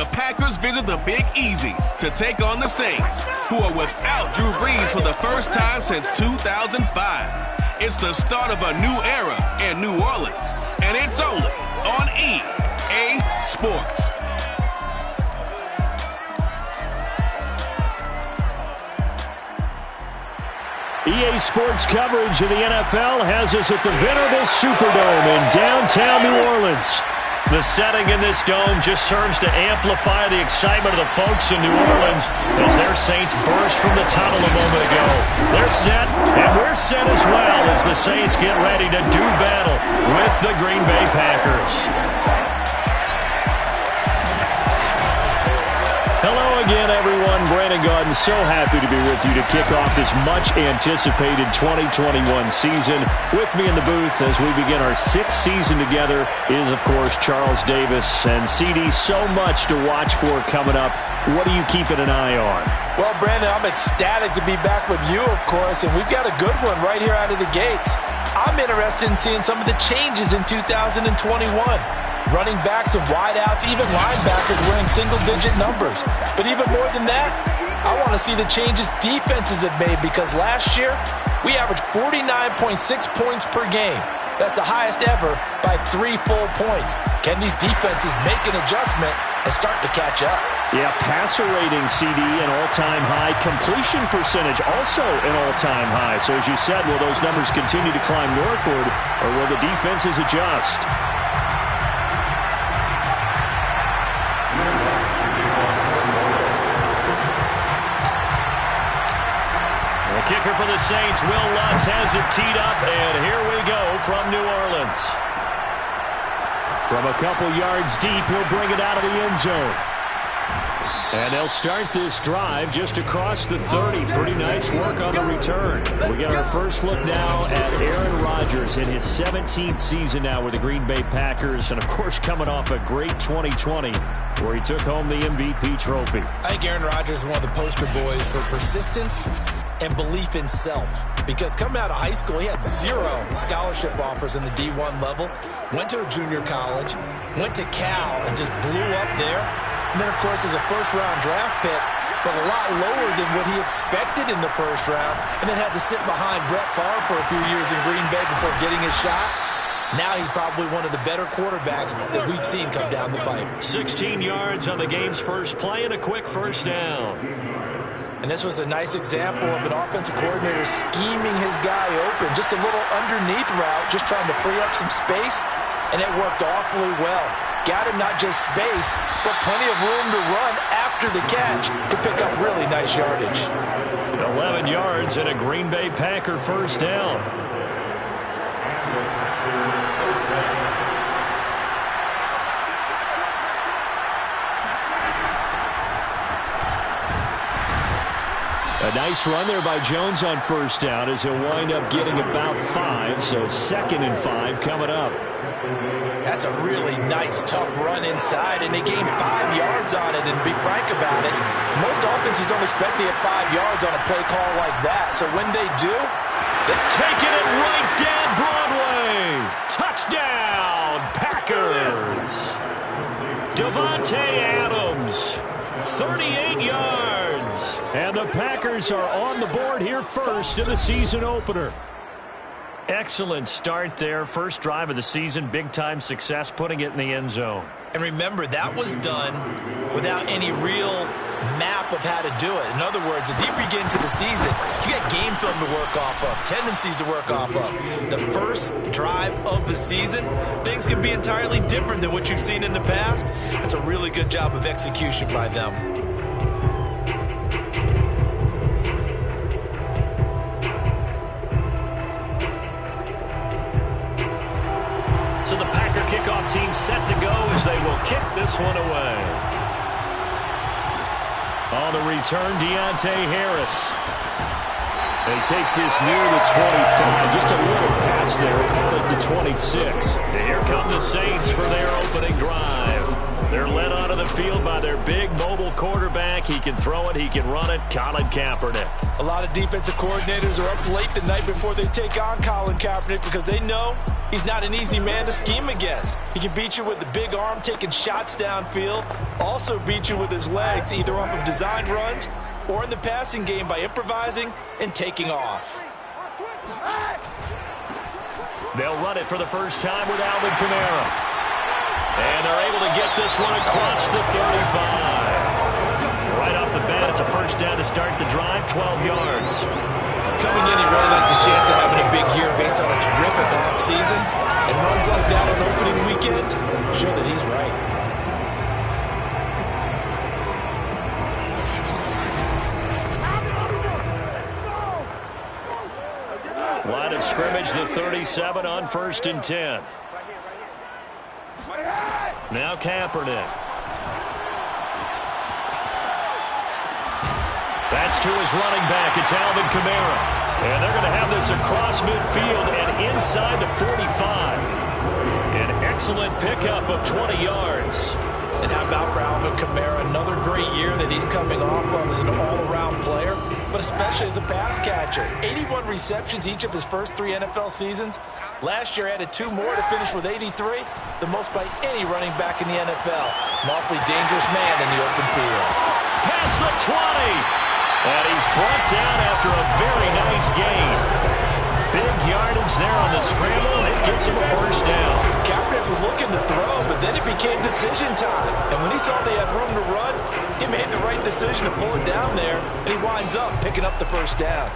the Packers visit the Big Easy to take on the Saints, who are without Drew Brees for the first time since 2005. It's the start of a new era in New Orleans, and it's only on EA Sports. EA Sports coverage of the NFL has us at the venerable Superdome in downtown New Orleans. The setting in this dome just serves to amplify the excitement of the folks in New Orleans as their Saints burst from the tunnel a moment ago. They're set, and we're set as well as the Saints get ready to do battle with the Green Bay Packers. Hello again, everyone. Brandon Gaudin, so happy to be with you to kick off this much-anticipated 2021 season. With me in the booth as we begin our sixth season together is, of course, Charles Davis. And, CD, so much to watch for coming up. What are you keeping an eye on? Well, Brandon, I'm ecstatic to be back with you, of course, and we've got a good one right here out of the gates. I'm interested in seeing some of the changes in 2021. Running backs and wideouts, even linebackers wearing single-digit numbers. But even more than that, I want to see the changes defenses have made, because last year we averaged 49.6 points per game. That's the highest ever by 3 full points. Can these defenses make an adjustment and start to catch up? Yeah, passer rating, CD, an all-time high. Completion percentage, also an all-time high. So as you said, will those numbers continue to climb northward, or will the defenses adjust? Kicker for the Saints, Will Lutz has it teed up, and here we go from New Orleans. From a couple yards deep, he'll bring it out of the end zone. And they'll start this drive just across the 30. Pretty nice work on the return. We get our first look now at Aaron Rodgers in his 17th season now with the Green Bay Packers, and of course coming off a great 2020 where he took home the MVP trophy. I think Aaron Rodgers is one of the poster boys for persistence and belief in self, because coming out of high school he had 0 scholarship offers in the D1 level, went to a junior college, went to Cal and just blew up there, and then of course as a first-round draft pick, but a lot lower than what he expected in the first round, and then had to sit behind Brett Favre for a few years in Green Bay before getting his shot. Now he's probably one of the better quarterbacks that we've seen come down the pipe. 16 yards on the game's first play and a quick first down. And this was a nice example of an offensive coordinator scheming his guy open. Just a little underneath route, just trying to free up some space, and it worked awfully well. Got him not just space, but plenty of room to run after the catch to pick up really nice yardage. 11 yards and a Green Bay Packer first down. A nice run there by Jones on first down as he'll wind up getting about 5, so 2nd and 5 coming up. That's a really nice, tough run inside, and they gained 5 yards on it. And to be frank about it, most offenses don't expect to get 5 yards on a play call like that. So when they do, they're taking it right down Broadway. Touchdown, Packers. Devontae Adams, 38 yards. And the Packers are on the board here first in the season opener. Excellent start there. First drive of the season. Big-time success putting it in the end zone. And remember, that was done without any real map of how to do it. In other words, the deeper you get into the season, you got game film to work off of, tendencies to work off of. The first drive of the season, things can be entirely different than what you've seen in the past. That's a really good job of execution by them. So the Packer kickoff team set to go as they will kick this one away. On the return, Deontay Harris. And he takes this near the 25. Just a little pass there. Call it the 26. And here come the Saints for their opening drive. They're led onto the field by their big mobile quarterback quarterback. He can throw it. He can run it. Colin Kaepernick. A lot of defensive coordinators are up late the night before they take on Colin Kaepernick because they know he's not an easy man to scheme against. He can beat you with the big arm, taking shots downfield. Also beat you with his legs, either off of designed runs or in the passing game by improvising and taking off. They'll run it for the first time with Alvin Kamara. And they're able to get this one across the 35. Right off the bat, it's a first down to start the drive, 12 yards. Coming in, he really liked his chance of having a big year based on a terrific offseason. And runs like that on opening weekend show that he's right. Line of scrimmage, the 37 on 1st and 10. Now Kaepernick. That's to his running back. It's Alvin Kamara. And they're going to have this across midfield and inside the 45. An excellent pickup of 20 yards. And how about for Alvin Kamara? Another great year that he's coming off of as an all-around player, but especially as a pass catcher. 81 receptions each of his first 3 NFL seasons. Last year added 2 more to finish with 83, the most by any running back in the NFL. An awfully dangerous man in the open field. Past the 20. And he's brought down after a very nice gain. Big yardage there on the scramble, and it gets him a first down. Kaepernick was looking to throw, but then it became decision time. And when he saw they had room to run, he made the right decision to pull it down there, and he winds up picking up the first down.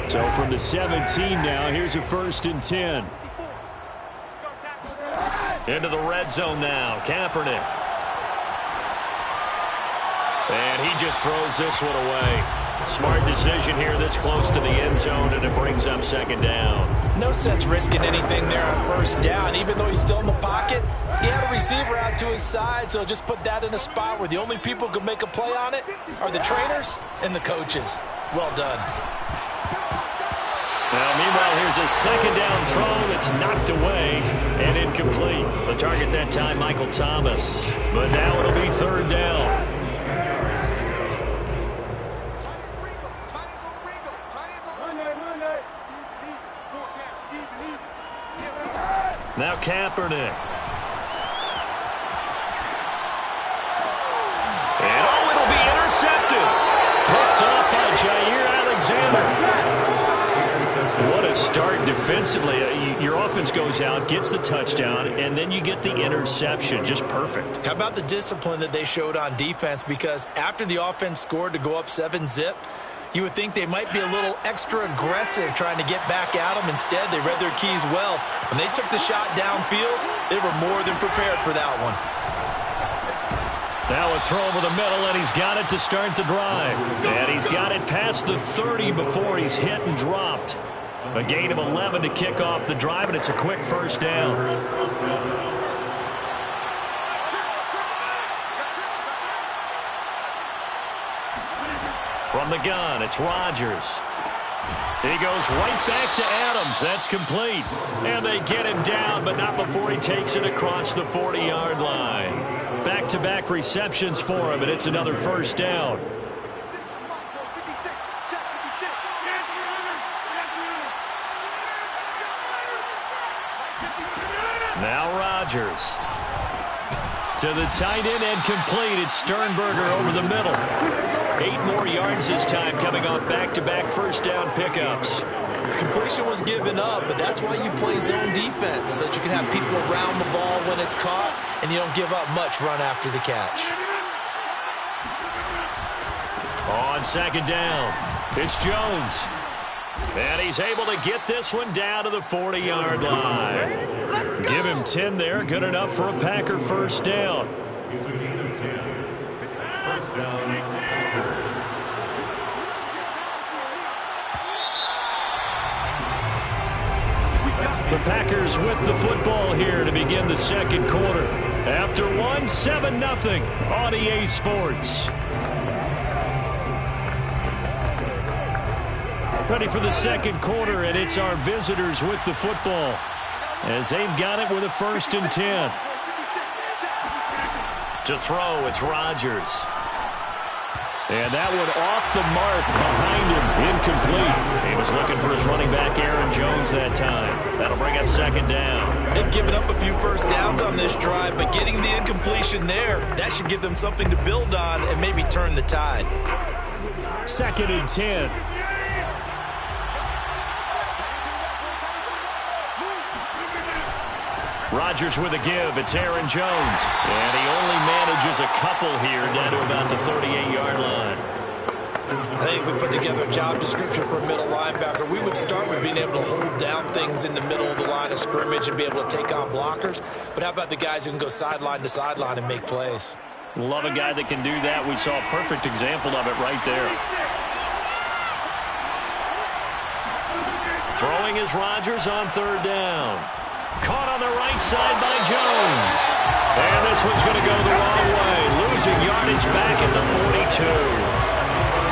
So from the 17 now, here's a 1st and 10. Into the red zone now, Kaepernick. And he just throws this one away. Smart decision here this close to the end zone, and it brings up 2nd down. No sense risking anything there on 1st down. Even though he's still in the pocket, he had a receiver out to his side, so just put that in a spot where the only people who can make a play on it are the trainers and the coaches. Well done. Now, meanwhile, here's a 2nd down throw that's knocked away and incomplete. The target that time, Michael Thomas. But now it'll be 3rd down. Now Kaepernick. And it'll be intercepted. Picked off by Jair Alexander. What a start defensively. Your offense goes out, gets the touchdown, and then you get the interception. Just perfect. How about the discipline that they showed on defense? Because after the offense scored to go up 7-zip, you would think they might be a little extra aggressive trying to get back at them. Instead, they read their keys well. When they took the shot downfield, they were more than prepared for that one. Now a throw over the middle, and he's got it to start the drive. And he's got it past the 30 before he's hit and dropped. A gain of 11 to kick off the drive, and it's a quick first down. From the gun, it's Rodgers. He goes right back to Adams. That's complete. And they get him down, but not before he takes it across the 40-yard line. Back-to-back receptions for him, and it's another first down. Now Rodgers. To the tight end and complete. It's Sternberger over the middle. 8 more yards this time, coming off back-to-back first down pickups. Completion was given up, but that's why you play zone defense, so that you can have people around the ball when it's caught, and you don't give up much run after the catch. On 2nd down, it's Jones. And he's able to get this one down to the 40-yard line. Give him 10 there, good enough for a Packer first down. The Packers with the football here to begin the 2nd quarter. After 1, win 7-0 on EA Sports. Ready for the second quarter, and it's our visitors with the football as they've got it with a 1st and 10. To throw, it's Rodgers. And that one off the mark behind him, incomplete. He was looking for his running back, Aaron Jones, that time. That'll bring up 2nd down. They've given up a few first downs on this drive, but getting the incompletion there, that should give them something to build on and maybe turn the tide. 2nd and 10. Rodgers with a give. It's Aaron Jones. And he only manages a couple here down to about the 38-yard line. I think if we put together a job description for a middle linebacker, we would start with being able to hold down things in the middle of the line of scrimmage and be able to take on blockers. But how about the guys who can go sideline to sideline and make plays? Love a guy that can do that. We saw a perfect example of it right there. Throwing is Rodgers on 3rd down. Caught on the right side by Jones. And this one's going to go the wrong way. Losing yardage back at the 42.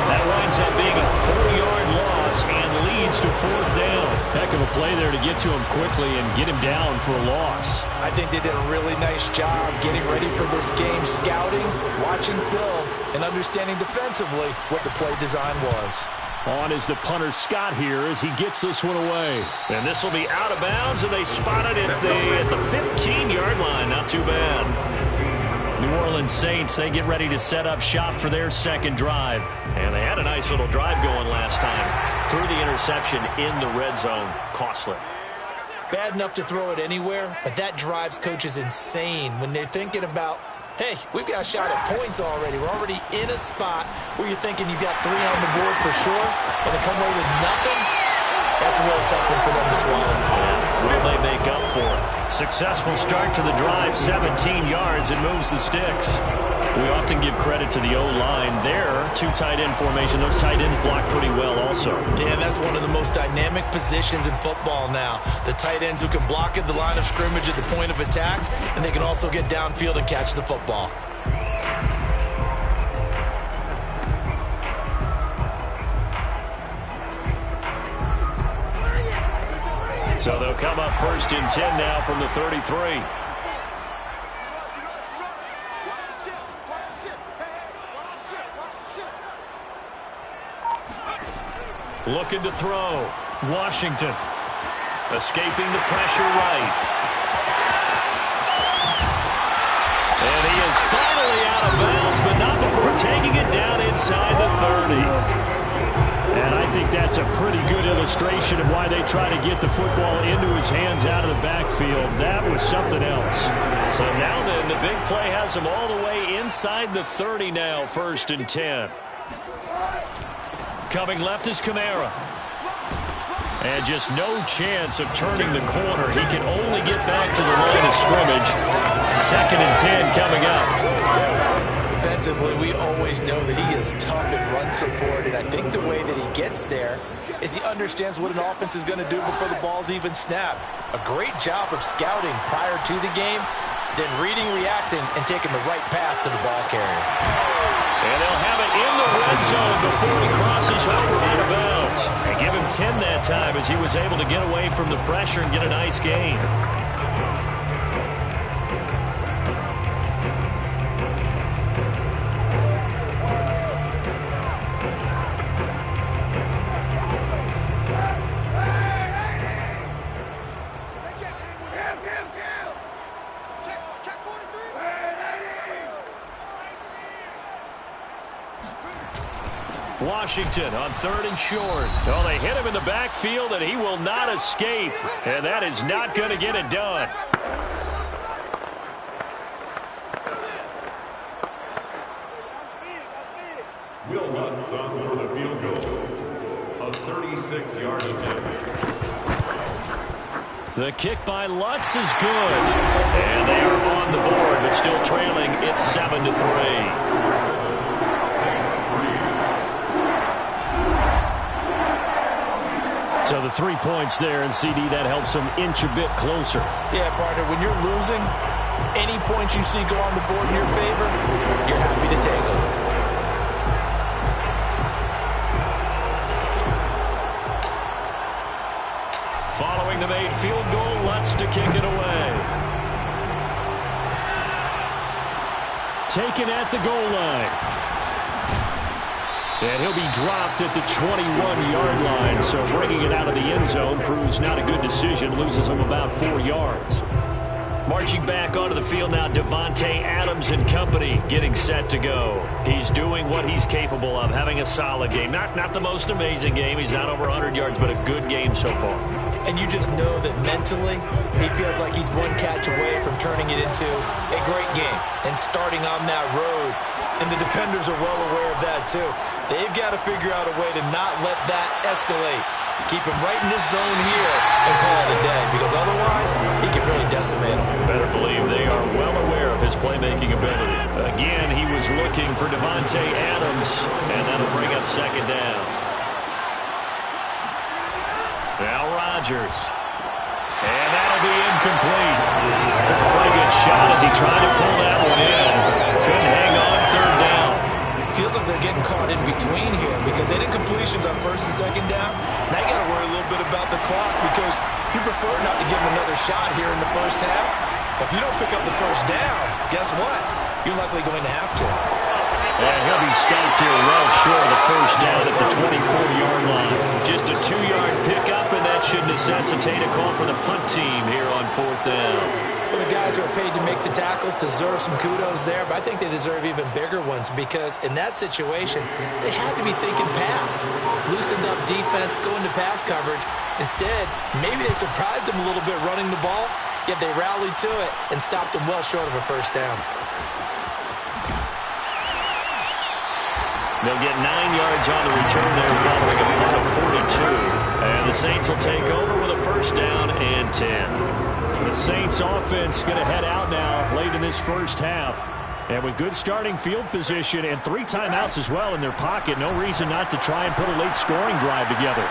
That winds up being a 4-yard loss and leads to 4th down. Heck of a play there to get to him quickly and get him down for a loss. I think they did a really nice job getting ready for this game, scouting, watching film, and understanding defensively what the play design was. On is the punter Scott here as he gets this one away. And this will be out of bounds, and they spot it at the 15-yard line. Not too bad. New Orleans Saints, they get ready to set up shop for their 2nd drive. And they had a nice little drive going last time. Threw the interception in the red zone. Costly. Bad enough to throw it anywhere, but that drives coaches insane when they're thinking about, hey, we've got a shot at points already. We're already in a spot where you're thinking you got 3 on the board for sure, and to come away with nothing, that's a really tough one for them to swallow. Yeah. Will they make up for it? Successful start to the drive, 17 yards, and moves the sticks. We often give credit to the O-line. Their 2 tight end formation, those tight ends block pretty well also. Yeah, that's one of the most dynamic positions in football now. The tight ends who can block at the line of scrimmage at the point of attack, and they can also get downfield and catch the football. So they'll come up 1st and 10 now from the 33. Looking to throw. Washington. Escaping the pressure right. And he is finally out of bounds, but not before taking it down inside the 30. And I think that's a pretty good illustration of why they try to get the football into his hands out of the backfield. That was something else. So now then, the big play has him all the way inside the 30 now, 1st and 10. Coming left is Kamara. And just no chance of turning the corner. He can only get back to the line of scrimmage. 2nd and 10 coming up. Defensively, we always know that he is tough in run support, and I think the way that he gets there is he understands what an offense is going to do before the ball's even snapped. A great job of scouting prior to the game, then reading, reacting, and taking the right path to the ball carrier. And they'll have it in the red zone before he crosses over out of bounds. And give him 10 that time as he was able to get away from the pressure and get a nice gain. Washington on 3rd and short. Oh, they hit him in the backfield, and he will not escape. And that is not going to get it done. Will Lutz on for the field goal. A 36-yard attempt. The kick by Lutz is good. And they are on the board, but still trailing. It's 7-3. So the 3 points there, and CD, that helps them inch a bit closer. Yeah, partner, when you're losing, Any points you see go on the board in your favor, you're happy to take them. Following the made field goal, Lutz to kick it away. Taken at the goal line. And he'll be dropped at the 21-yard line, so bringing it out of the end zone proves not a good decision, loses him about 4 yards. Marching back onto the field now, Devontae Adams and company getting set to go. He's doing what he's capable of, having a solid game. Not the most amazing game. He's not over 100 yards, but a good game so far. And you just know that mentally, he feels like he's one catch away from turning it into a great game and starting on that road. And the defenders are well aware of that, too. They've got to figure out a way to not let that escalate. Keep him right in this zone here and call it a day, because otherwise he can really decimate him. Better believe they are well aware of his playmaking ability. Again, he was looking for Devontae Adams, and that'll bring up second down. Now Rodgers. And that'll be incomplete. Pretty good shot as he tried to pull that one in. Couldn't hang on, third down. Feels like they're getting caught in between here because they did completions on first and second down. Now you got to worry a little bit about the clock because you prefer not to give them another shot here in the first half. But if you don't pick up the first down, guess what? You're likely going to have to. And he'll be stopped here well short of the first down at the 24-yard line. Just a 2-yard pickup, and that should necessitate a call for the punt team here on fourth down. Well, the guys who are paid to make the tackles deserve some kudos there, but I think they deserve even bigger ones because in that situation, they had to be thinking pass. Loosened up defense, going to pass coverage. Instead, maybe they surprised them a little bit running the ball, yet they rallied to it and stopped them well short of a first down. They'll get 9 yards on the return there following a punt of 42. And the Saints will take over with a first down and 10. The Saints offense going to head out now late in this first half. And with good starting field position and 3 timeouts as well in their pocket, no reason not to try and put a late scoring drive together.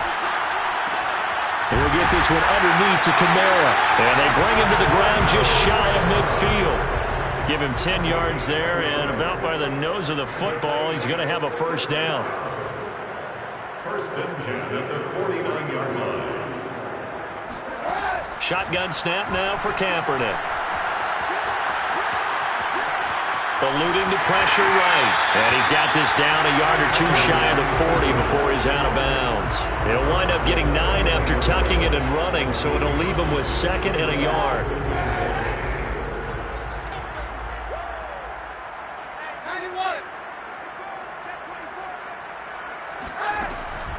They'll get this one underneath to Kamara. And they bring him to the ground just shy of midfield. Give him 10 yards there, and about by the nose of the football, he's going to have a first down. First and 10 at the 49-yard line. Shotgun snap now for Kaepernick. Eluding the pressure right. And he's got this down a yard or 2 shy of the 40 before he's out of bounds. He'll wind up getting 9 after tucking it and running, so it'll leave him with 2nd and a yard.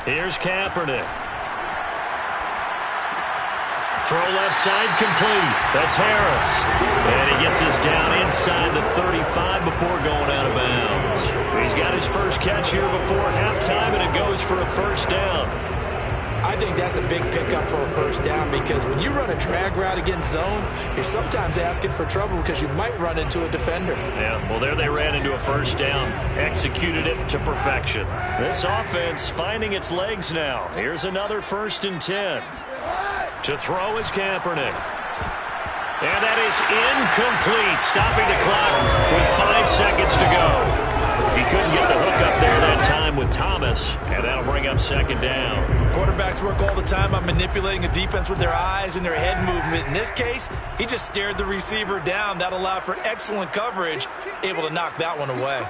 Here's Kaepernick. Throw left side complete. That's Harris. And he gets us down inside the 35 before going out of bounds. He's got his first catch here before halftime, and it goes for a first down. I think that's a big pickup for a first down because when you run a drag route against zone, you're sometimes asking for trouble because you might run into a defender. Yeah, well, there they ran into a first down. Executed it to perfection. This offense finding its legs now. Here's another 1st and 10. To throw is Kaepernick. And that is incomplete, stopping the clock with 5 seconds to go. He couldn't get the hook up there that time with Thomas, and that'll bring up 2nd down. Quarterbacks work all the time on manipulating a defense with their eyes and their head movement. In this case, he just stared the receiver down. That allowed for excellent coverage, able to knock that one away.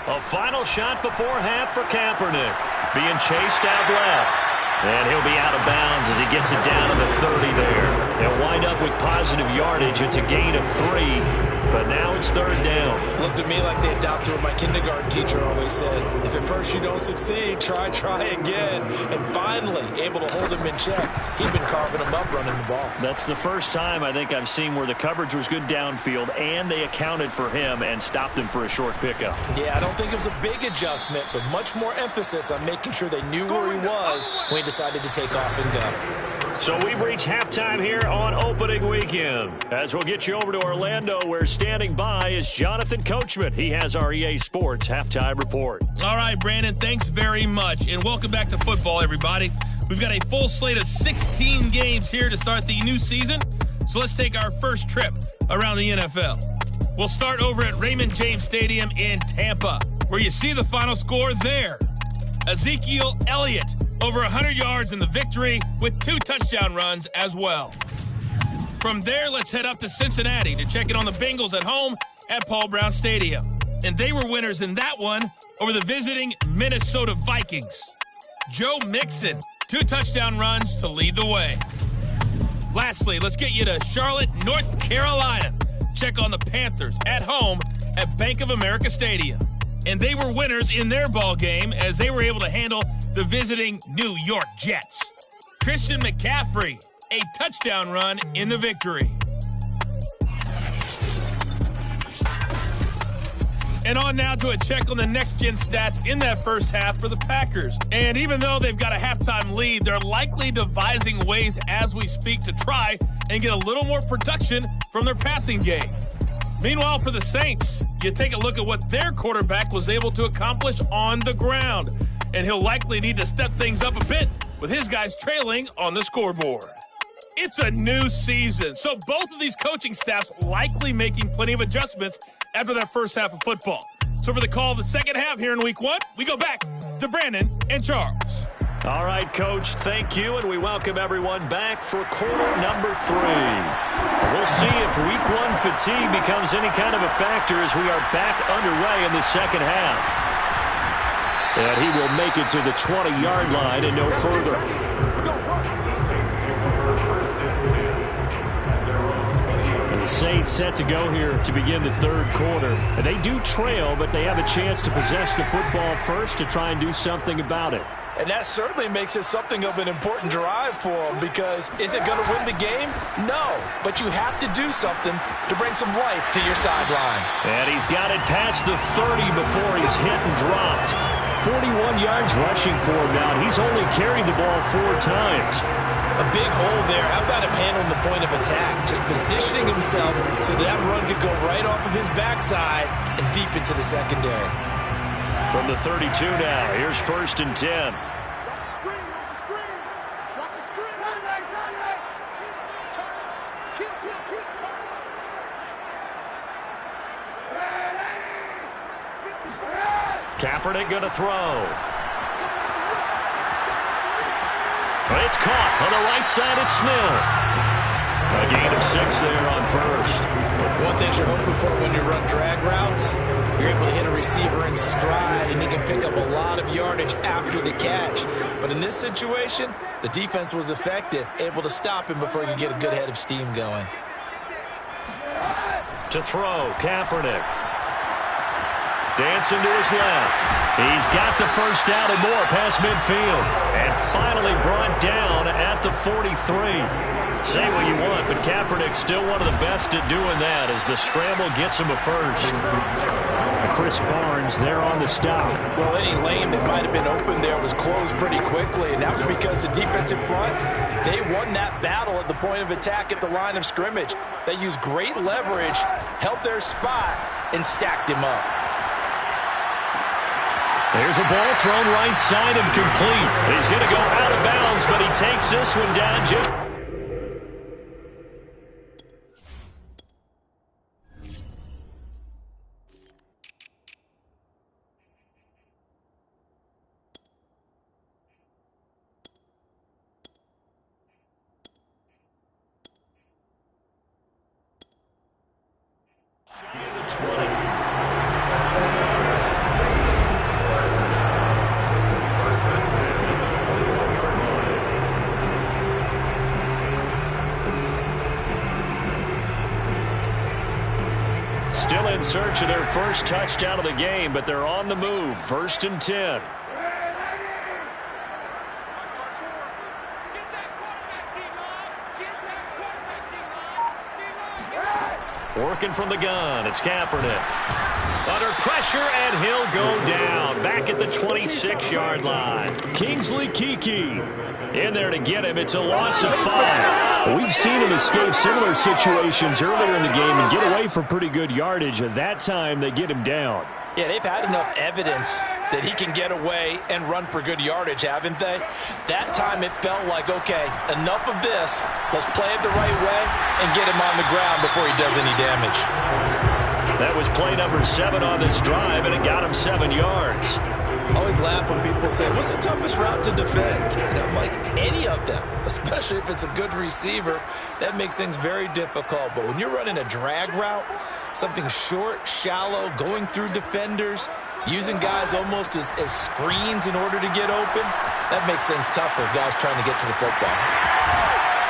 A final shot before half for Kaepernick, being chased out left. And he'll be out of bounds as he gets it down to the 30 there. He'll wind up with positive yardage. It's a gain of 3, but now it's 3rd down. Looked to me like they adopted what my kindergarten teacher always said. If at first you don't succeed, try again. And finally, able to hold him in check. He'd been carving him up running the ball. That's the first time I think I've seen where the coverage was good downfield, and they accounted for him and stopped him for a short pickup. Yeah, I don't think it was a big adjustment, but much more emphasis on making sure they knew where he was when he decided to take off and go. So we've reached halftime here on opening weekend. As we'll get you over to Orlando, where standing by is Jonathan Coachman. He has our EA Sports halftime report. All right, Brandon, thanks very much. And welcome back to football, everybody. We've got a full slate of 16 games here to start the new season. So let's take our first trip around the NFL. We'll start over at Raymond James Stadium in Tampa, where you see the final score there. Ezekiel Elliott, over 100 yards in the victory with 2 touchdown runs as well. From there, let's head up to Cincinnati to check in on the Bengals at home at Paul Brown Stadium. And they were winners in that one over the visiting Minnesota Vikings. Joe Mixon, 2 touchdown runs to lead the way. Lastly, let's get you to Charlotte, North Carolina. Check on the Panthers at home at Bank of America Stadium. And they were winners in their ball game as they were able to handle the visiting New York Jets. Christian McCaffrey, a touchdown run in the victory. And on now to a check on the next-gen stats in that first half for the Packers. And even though they've got a halftime lead, they're likely devising ways as we speak to try and get a little more production from their passing game. Meanwhile, for the Saints, you take a look at what their quarterback was able to accomplish on the ground. And he'll likely need to step things up a bit with his guys trailing on the scoreboard. It's a new season, so both of these coaching staffs likely making plenty of adjustments after that first half of football. So for the call of the second half here in Week 1, we go back to Brandon and Charles. All right, Coach, thank you, and we welcome everyone back for quarter number 3. We'll see if Week 1 fatigue becomes any kind of a factor as we are back underway in the second half. And he will make it to the 20-yard line and no further. The Saints set to go here to begin the third quarter. And they do trail, but they have a chance to possess the football first to try and do something about it. And that certainly makes it something of an important drive for them, because is it going to win the game? No, but you have to do something to bring some life to your sideline. And he's got it past the 30 before he's hit and dropped. 41 yards rushing for him now. He's only carried the ball 4 times. A big hole there. How about him handling the point of attack? Just positioning himself so that run could go right off of his backside and deep into the secondary. From the 32 now, here's 1st and 10. Kaepernick going to throw. It's caught on the right side at Smith. A gain of 6 there on 1st. One thing you're hoping for when you run drag routes, you're able to hit a receiver in stride, and he can pick up a lot of yardage after the catch. But in this situation, the defense was effective, able to stop him before he could get a good head of steam going. To throw, Kaepernick. Dancing to his left. He's got the first down and more past midfield. And finally brought down at the 43. Say what you want, but Kaepernick's still one of the best at doing that as the scramble gets him a first. Chris Barnes there on the stop. Well, any lane that might have been open there was closed pretty quickly, and that was because the defensive front, they won that battle at the point of attack at the line of scrimmage. They used great leverage, held their spot, and stacked him up. There's a ball thrown right side and complete. He's going to go out of bounds, but he takes this one down just... Still in search of their first touchdown of the game, but they're on the move. 1st and 10. Working from the gun, it's Kaepernick. Under pressure, and he'll go down. Back at the 26-yard line. Kingsley Keke in there to get him. It's a loss of 5. We've seen him escape similar situations earlier in the game and get away for pretty good yardage. At that time, they get him down. Yeah, they've had enough evidence that he can get away and run for good yardage, haven't they? That time it felt like, okay, enough of this. Let's play it the right way and get him on the ground before he does any damage. That was play number 7 on this drive, and it got him 7 yards. I always laugh when people say, what's the toughest route to defend? And I'm like, any of them, especially if it's a good receiver. That makes things very difficult. But when you're running a drag route, something short, shallow, going through defenders, using guys almost as screens in order to get open, that makes things tougher, guys trying to get to the football.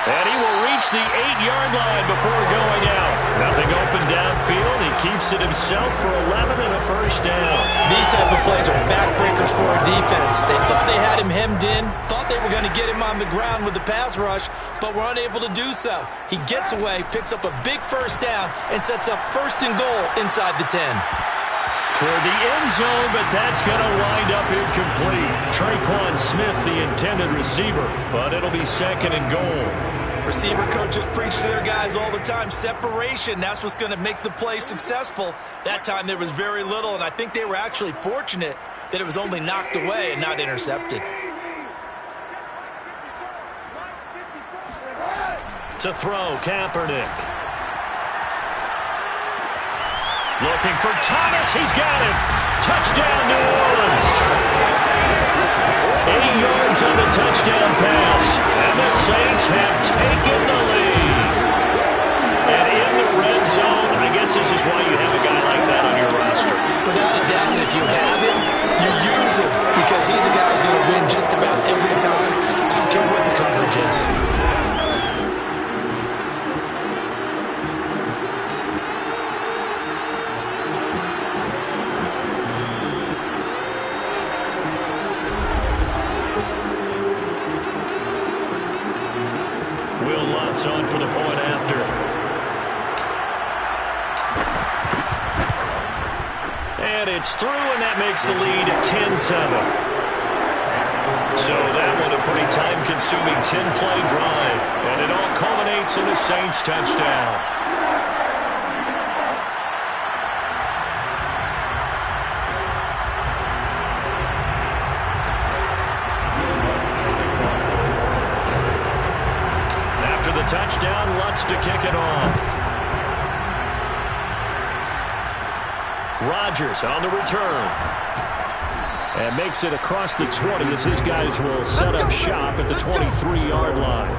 And he will reach the 8-yard line before going out. Nothing open downfield. He keeps it himself for 11 and a first down. These type of plays are backbreakers for a defense. They thought they had him hemmed in, thought they were going to get him on the ground with the pass rush, but were unable to do so. He gets away, picks up a big first down, and sets up 1st and goal inside the 10. Toward the end zone, but that's going to wind up incomplete. Traquan Smith, the intended receiver, but it'll be 2nd and goal. Receiver coaches preach to their guys all the time. Separation, that's what's going to make the play successful. That time there was very little, and I think they were actually fortunate that it was only knocked away and not intercepted. To throw, Kaepernick. Looking for Thomas. He's got it. Touchdown, New Orleans. 8 yards on the touchdown pass. And the Saints have taken the lead. And in the red zone, I guess this is why you have a guy like that on your roster. Without a doubt, if you have him, you use him. Because he's a guy who's going to win just about every time. I don't care what the coverage is. On for the point after. And it's through, and that makes the lead 10-7. So that one a pretty time-consuming 10-play drive, and it all culminates in a Saints touchdown. Touchdown, Lutz to kick it off. Rodgers on the return. And makes it across the 20 as his guys will set up shop at the 23-yard line.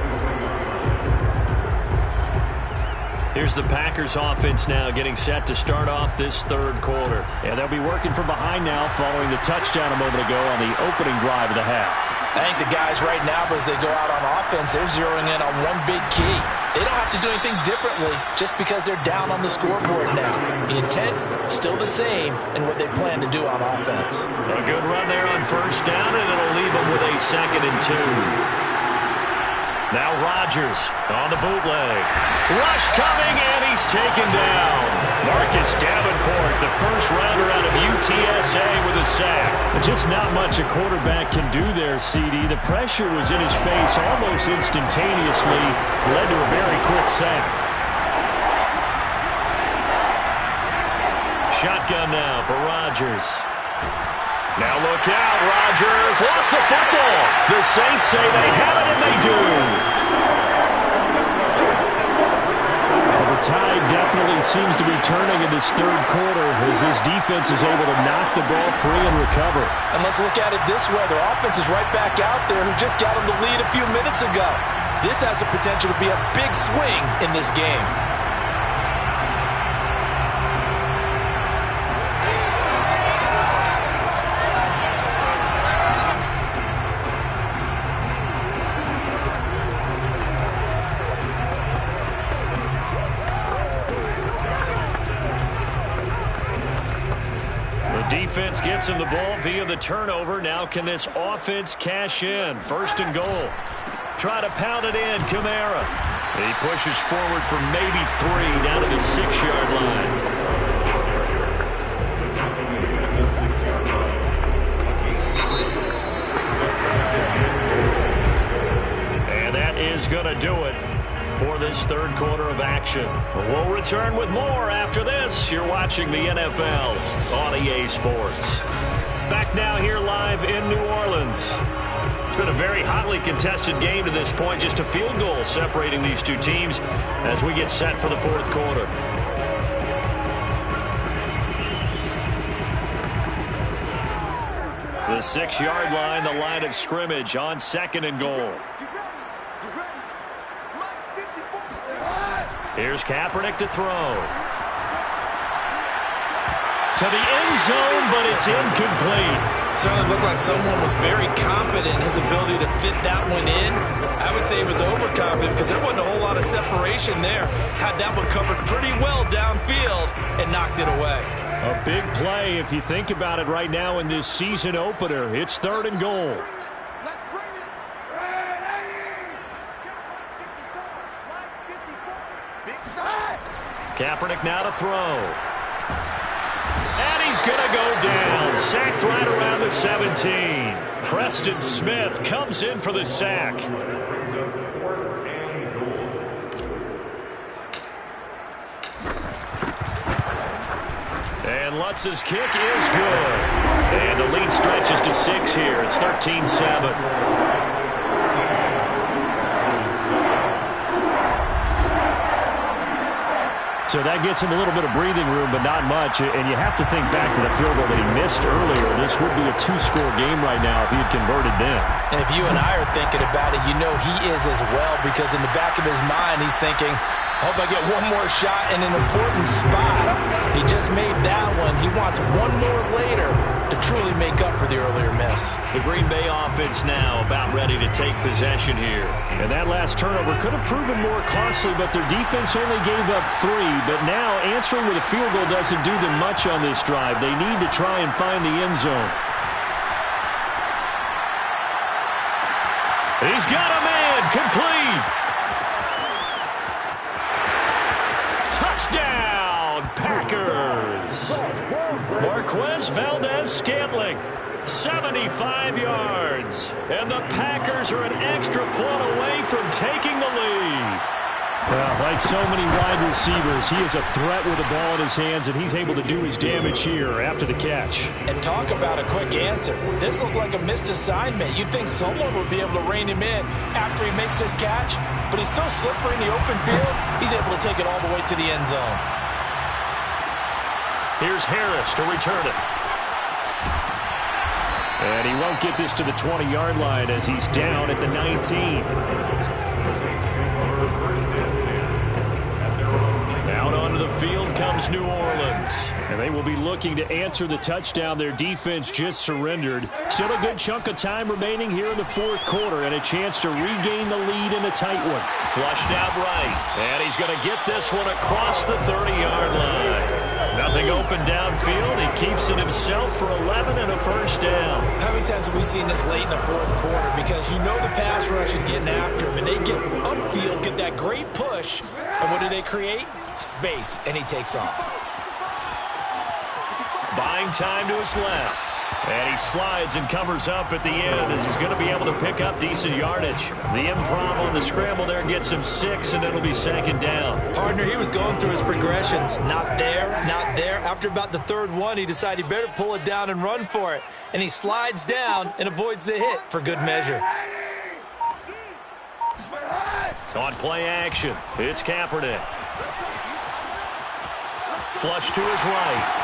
Here's the Packers offense now getting set to start off this 3rd quarter. And they'll be working from behind now following the touchdown a moment ago on the opening drive of the half. I think the guys right now, as they go out on offense, they're zeroing in on one big key. They don't have to do anything differently just because they're down on the scoreboard now. The intent, still the same in what they plan to do on offense. A good run there on 1st down, and it'll leave them with a 2nd and 2. Now Rodgers on the bootleg. Rush coming, and he's taken down. Marcus Davenport, the first rounder out of UTSA with a sack. Just not much a quarterback can do there, CD. The pressure was in his face almost instantaneously. Led to a very quick sack. Shotgun now for Rodgers. Now look out, Rodgers lost the football. The Saints say they have it, and they do. Well, the tide definitely seems to be turning in this 3rd quarter as this defense is able to knock the ball free and recover. And let's look at it this way. Their offense is right back out there who just got them the lead a few minutes ago. This has the potential to be a big swing in this game. Defense gets him the ball via the turnover. Now can this offense cash in? 1st and goal. Try to pound it in. Kamara. He pushes forward for maybe 3 down to the 6-yard line. And that is going to do it for this 3rd quarter of action. We'll return with more after this. You're watching the NFL on EA Sports. Back now here live in New Orleans. It's been a very hotly contested game to this point. Just a field goal separating these two teams as we get set for the fourth quarter. The 6-yard line, the line of scrimmage on 2nd and goal. Here's Kaepernick to throw. To the end zone, but it's incomplete. Certainly looked like someone was very confident in his ability to fit that one in. I would say he was overconfident because there wasn't a whole lot of separation there. Had that one covered pretty well downfield and knocked it away. A big play if you think about it right now in this season opener. It's 3rd and goal. Kaepernick now to throw. And he's going to go down. Sacked right around the 17. Preston Smith comes in for the sack. And Lutz's kick is good. And the lead stretches to 6 here. It's 13-7. So that gets him a little bit of breathing room, but not much. And you have to think back to the field goal that he missed earlier. This would be a 2-score game right now if he had converted then. And if you and I are thinking about it, you know he is as well, because in the back of his mind, he's thinking, hope I get one more shot in an important spot. He just made that one. He wants one more later to truly make up for the earlier miss. The Green Bay offense now about ready to take possession here. And that last turnover could have proven more costly, but their defense only gave up 3. But now answering with a field goal doesn't do them much on this drive. They need to try and find the end zone. He's got a man, complete. Touchdown, Packers. Marquez Valdez-Scantling, 75 yards. And the Packers are an extra point away from taking the lead. Well, like so many wide receivers, he is a threat with the ball in his hands, and he's able to do his damage here after the catch. And talk about a quick answer. This looked like a missed assignment. You'd think someone would be able to rein him in after he makes this catch, but he's so slippery in the open field, he's able to take it all the way to the end zone. Here's Harris to return it. And he won't get this to the 20-yard line as he's down at the 19. Out onto the field comes New Orleans. And they will be looking to answer the touchdown their defense just surrendered. Still a good chunk of time remaining here in the fourth quarter, and a chance to regain the lead in a tight one. Flushed out right. And he's going to get this one across the 30-yard line. Nothing open downfield. He keeps it himself for 11 and a first down. How many times have we seen this late in the fourth quarter? Because you know the pass rush is getting after him, and they get upfield, get that great push, and what do they create? Space, and he takes off. Buying time to his left. And he slides and covers up at the end as he's going to be able to pick up decent yardage. The improv on the scramble there gets him 6, and it'll be 2nd down. Partner, he was going through his progressions. Not there, not there. After about the 3rd one, he decided he better pull it down and run for it. And he slides down and avoids the hit for good measure. On play action, it's Kaepernick. Flush to his right.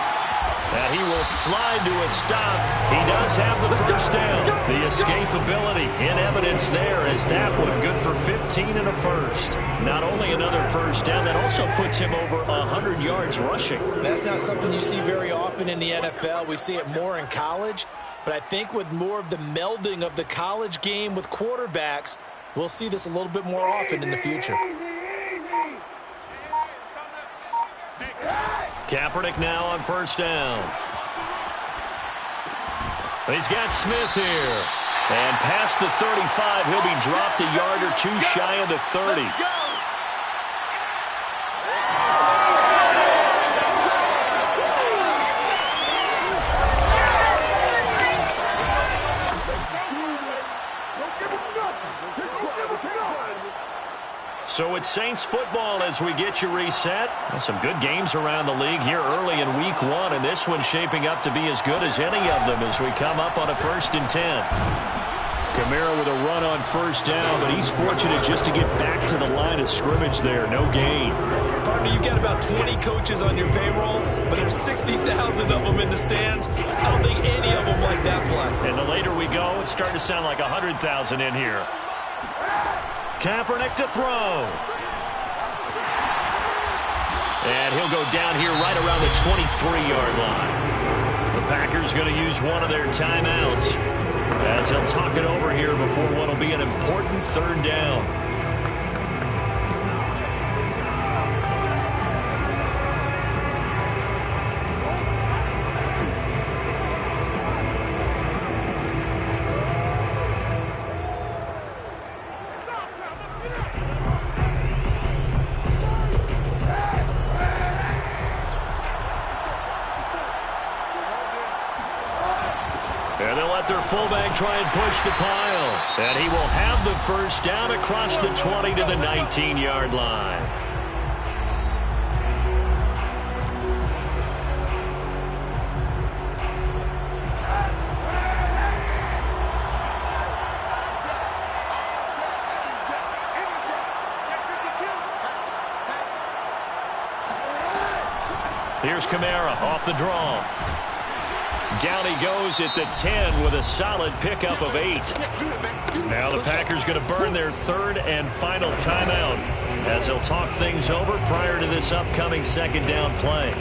And he will slide to a stop. He does have the first down. The escapability in evidence there is that one good for 15 and a first. Not only another first down, that also puts him over 100 yards rushing. That's not something you see very often in the NFL. We see it more in college. But I think with more of the melding of the college game with quarterbacks, we'll see this a little bit more often in the future. Kaepernick now on first down. He's got Smith here. And past the 35, he'll be dropped a yard or 2 shy of the 30. So a it's Saints football as we get you reset. Some good games around the league here early in week 1, and this one's shaping up to be as good as any of them as we come up on a 1st and 10. Kamara with a run on 1st down, but he's fortunate just to get back to the line of scrimmage there. No gain. Partner, you've got about 20 coaches on your payroll, but there's 60,000 of them in the stands. I don't think any of them like that play. And the later we go, it's starting to sound like 100,000 in here. Kaepernick to throw. And he'll go down here right around the 23-yard line. The Packers going to use one of their timeouts as they'll talk it over here before what will be an important 3rd down. And they'll let their fullback try and push the pile. And he will have the 1st down across the 20 to the 19-yard line. Here's Kamara off the draw. Down he goes at the 10 with a solid pickup of 8. Now the Packers going to burn their 3rd and final timeout as they'll talk things over prior to this upcoming 2nd down play.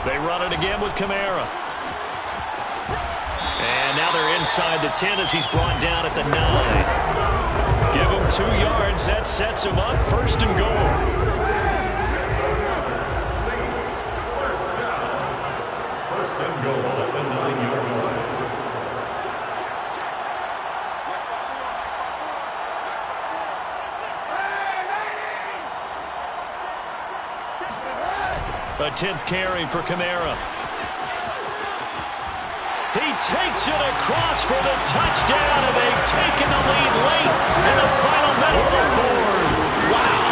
They run it again with Kamara. And now they're inside the 10 as he's brought down at the 9. Give him 2 yards. That sets him up. 1st and goal. Saints, 1st down. 1st and goal at the 9-yard line. A 10th carry for Kamara. He takes it across for the touchdown, and they've taken the lead late in the final minute of the 4th. Wow.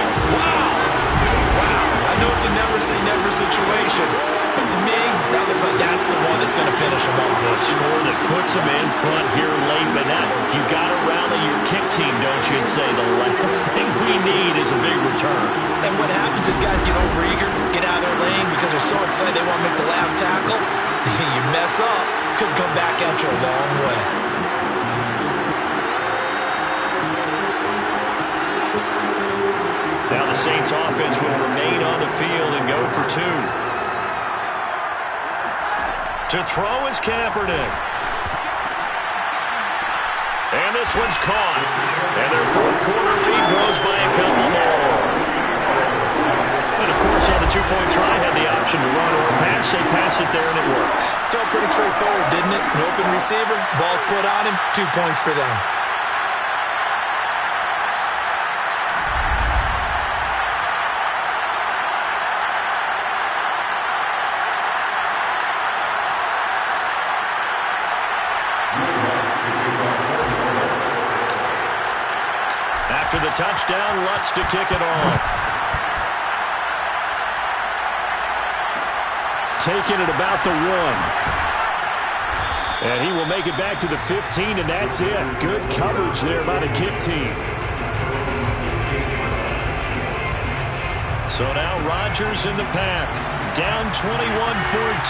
I know it's a never-say-never situation, but to me, that looks like that's the one that's going to finish him off. The score that puts him in front here late, but now you got to rally your kick team, don't you, and say the last thing we need is a big return. And what happens is guys get overeager, get out of their lane because they're so excited they want to make the last tackle. You mess up, could come back at you a long way. Now the Saints offense will remain on the field and go for 2. To throw is Kaepernick. And this one's caught. And their 4th quarter lead grows by a couple more. And of course on the 2-point try had the option to run or pass. They pass it there and it works. Felt pretty straightforward, didn't it? An open receiver, ball's put on him, 2 points for them. After the touchdown, Lutz to kick it off. Taking it about the 1. And he will make it back to the 15, and that's it. Good coverage there by the kick team. So now Rodgers in the pack. Down 21-14.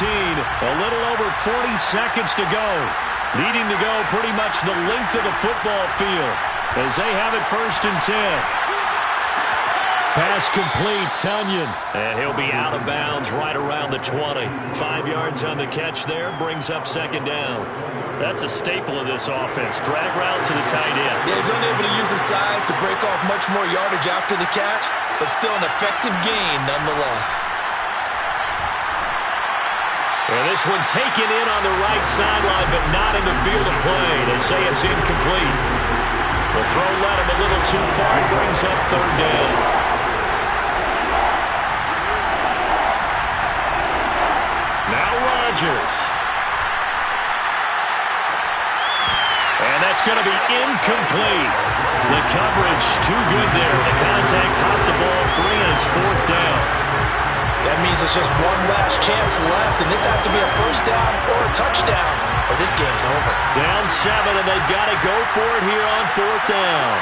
A little over 40 seconds to go. Needing to go pretty much the length of the football field as they have it 1st and 10. Pass complete, Tunyon. And he'll be out of bounds right around the 20. 5 yards on the catch there, brings up 2nd down. That's a staple of this offense. Drag route to the tight end. Yeah, he's unable to use his size to break off much more yardage after the catch, but still an effective gain nonetheless. And this one taken in on the right sideline, but not in the field of play. They say it's incomplete. The throw led him a little too far. It brings up 3rd down. Rodgers. And that's going to be incomplete. The coverage too good there. The contact popped the ball free, and it's 4th down. That means it's just one last chance left, and this has to be a first down or a touchdown, or this game's over. Down 7, and they've got to go for it here on 4th down.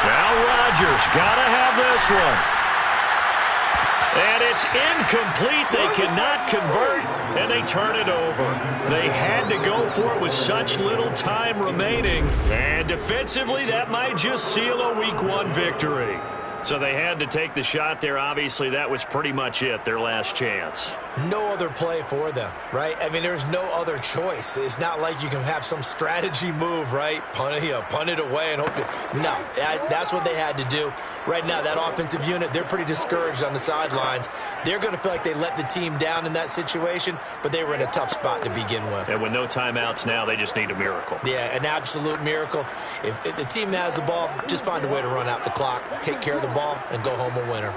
Now Rodgers got to have this one. And it's incomplete. They cannot convert, and they turn it over. They had to go for it with such little time remaining. And defensively, that might just seal a Week 1 victory. So they had to take the shot there. Obviously, that was pretty much it, their last chance. No other play for them, right? I mean, there's no other choice. It's not like you can have some strategy move, right? Punt it away and hope it. No, that's what they had to do. Right now, that offensive unit, they're pretty discouraged on the sidelines. They're going to feel like they let the team down in that situation, but they were in a tough spot to begin with. And with no timeouts now, they just need a miracle. Yeah, an absolute miracle. If the team that has the ball, just find a way to run out the clock, take care of the ball, and go home a winner.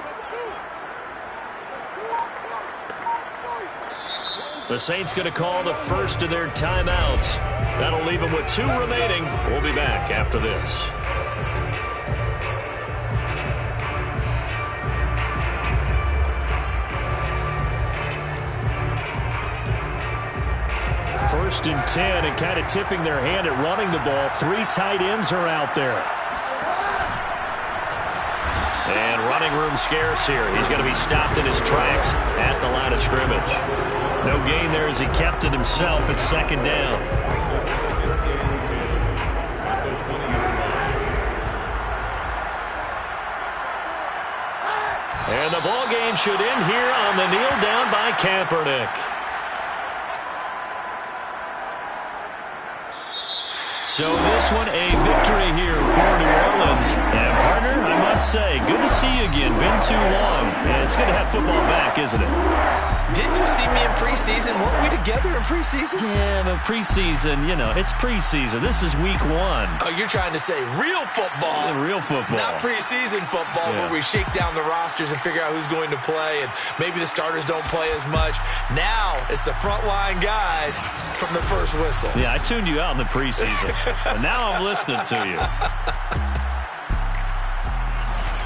The Saints going to call the first of their timeouts. That'll leave them with 2 remaining. We'll be back after this. First and 10, and kind of tipping their hand at running the ball. 3 tight ends are out there. And running room scarce here. He's going to be stopped in his tracks at the line of scrimmage. No gain there as he kept it himself at 2nd down. And the ball game should end here on the kneel down by Kaepernick. So this one a victory here for New Orleans. And partner, I must say, good to see you again. Been too long. And it's good to have football back, isn't it? Didn't you see me in preseason? Weren't we together in preseason? Yeah, but preseason, you know, it's preseason. This is Week 1. Oh, you're trying to say real football. Yeah, real football. Not preseason football where we shake down the rosters and figure out who's going to play, and maybe the starters don't play as much. Now it's the frontline guys from the first whistle. Yeah, I tuned you out in the preseason. But now I'm listening to you.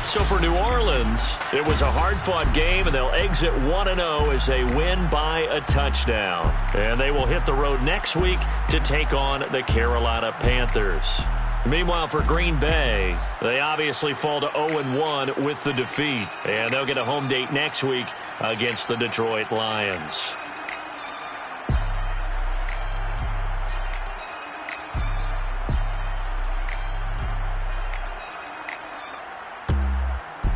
So for New Orleans, it was a hard-fought game, and they'll exit 1-0 as they win by a touchdown. And they will hit the road next week to take on the Carolina Panthers. Meanwhile, for Green Bay, they obviously fall to 0-1 with the defeat. And they'll get a home date next week against the Detroit Lions.